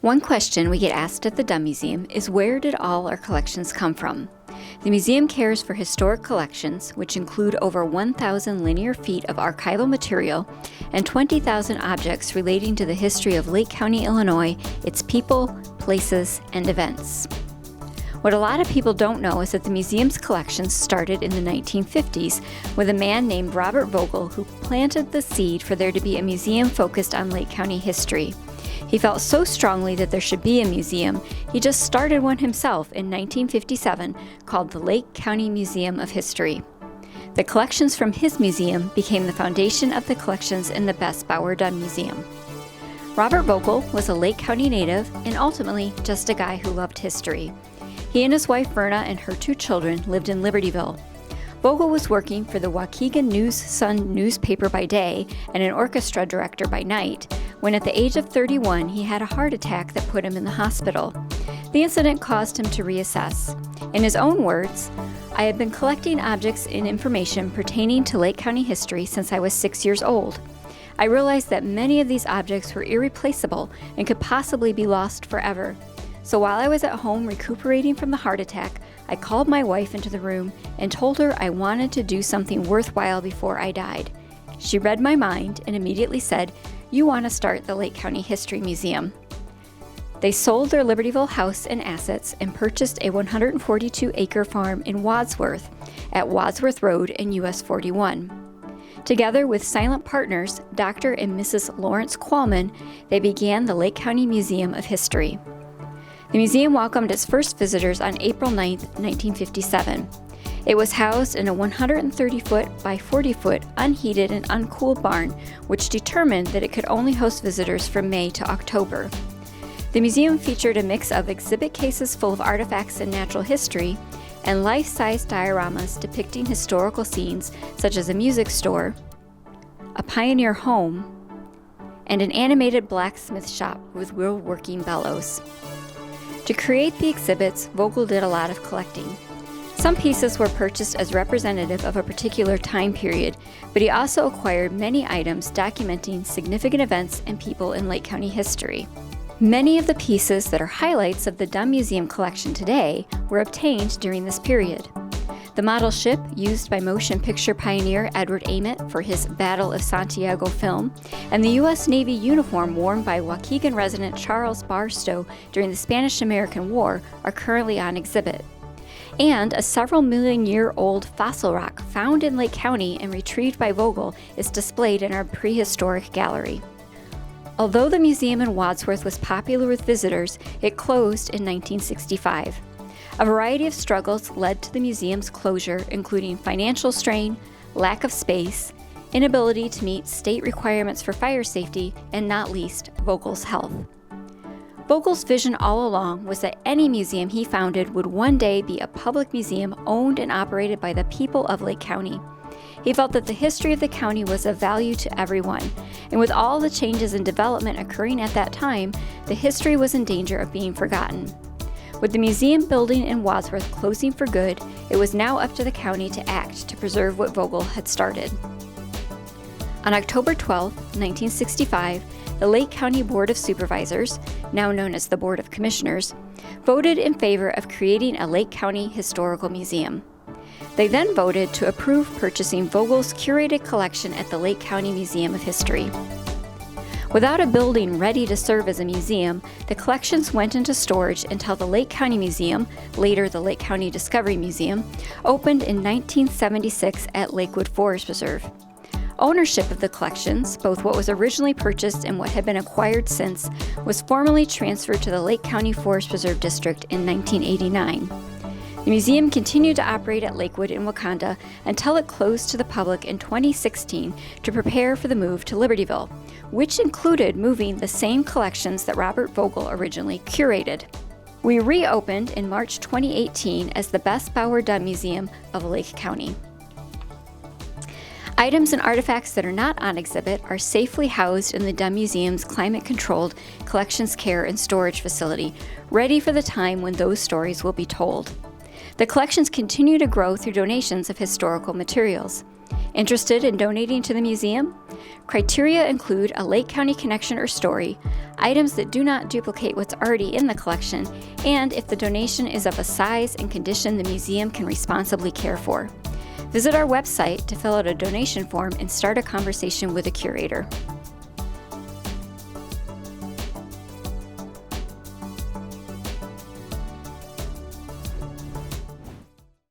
One question we get asked at the Dunn Museum is, where did all our collections come from? The museum cares for historic collections, which include over 1,000 linear feet of archival material and 20,000 objects relating to the history of Lake County, Illinois, its people, places, and events. What a lot of people don't know is that the museum's collections started in the 1950s with a man named Robert Vogel who planted the seed for there to be a museum focused on Lake County history. He felt so strongly that there should be a museum, he just started one himself in 1957 called the Lake County Museum of History. The collections from his museum became the foundation of the collections in the Best-Bauer Dunn Museum. Robert Vogel was a Lake County native and ultimately just a guy who loved history. He and his wife Verna and her 2 children lived in Libertyville. Vogel was working for the Waukegan News-Sun newspaper by day and an orchestra director by night, when at the age of 31 he had a heart attack that put him in the hospital. The incident caused him to reassess. In his own words, "I have been collecting objects and information pertaining to Lake County history since I was 6 years old. I realized that many of these objects were irreplaceable and could possibly be lost forever. So while I was at home recuperating from the heart attack, I called my wife into the room and told her I wanted to do something worthwhile before I died. She read my mind and immediately said, 'You want to start the Lake County History Museum.' They sold their Libertyville house and assets and purchased a 142-acre farm in Wadsworth at Wadsworth Road and US 41. Together with silent partners, Dr. and Mrs. Lawrence Qualman, they began the Lake County Museum of History. The museum welcomed its first visitors on April 9, 1957. It was housed in a 130-foot by 40-foot unheated and uncooled barn, which determined that it could only host visitors from May to October. The museum featured a mix of exhibit cases full of artifacts and natural history, and life-size dioramas depicting historical scenes such as a music store, a pioneer home, and an animated blacksmith shop with wheel-working bellows. To create the exhibits, Vogel did a lot of collecting. Some pieces were purchased as representative of a particular time period, but he also acquired many items documenting significant events and people in Lake County history. Many of the pieces that are highlights of the Dunn Museum collection today were obtained during this period. The model ship used by motion picture pioneer Edward Ament for his Battle of Santiago film, and the U.S. Navy uniform worn by Waukegan resident Charles Barstow during the Spanish-American War are currently on exhibit. And a several million-year-old fossil rock found in Lake County and retrieved by Vogel is displayed in our prehistoric gallery. Although the museum in Wadsworth was popular with visitors, it closed in 1965. A variety of struggles led to the museum's closure, including financial strain, lack of space, inability to meet state requirements for fire safety, and not least, Vogel's health. Vogel's vision all along was that any museum he founded would one day be a public museum owned and operated by the people of Lake County. He felt that the history of the county was of value to everyone, and with all the changes and development occurring at that time, the history was in danger of being forgotten. With the museum building in Wadsworth closing for good, it was now up to the county to act to preserve what Vogel had started. On October 12, 1965, the Lake County Board of Supervisors, now known as the Board of Commissioners, voted in favor of creating a Lake County Historical Museum. They then voted to approve purchasing Vogel's curated collection at the Lake County Museum of History. Without a building ready to serve as a museum, the collections went into storage until the Lake County Museum, later the Lake County Discovery Museum, opened in 1976 at Lakewood Forest Preserve. Ownership of the collections, both what was originally purchased and what had been acquired since, was formally transferred to the Lake County Forest Preserve District in 1989. The museum continued to operate at Lakewood in Wakanda until it closed to the public in 2016 to prepare for the move to Libertyville, which included moving the same collections that Robert Vogel originally curated. We reopened in March 2018 as the Best-Bauer Dunn Museum of Lake County. Items and artifacts that are not on exhibit are safely housed in the Dunn Museum's climate-controlled collections care and storage facility, ready for the time when those stories will be told. The collections continue to grow through donations of historical materials. Interested in donating to the museum? Criteria include a Lake County connection or story, items that do not duplicate what's already in the collection, and if the donation is of a size and condition the museum can responsibly care for. Visit our website to fill out a donation form and start a conversation with a curator.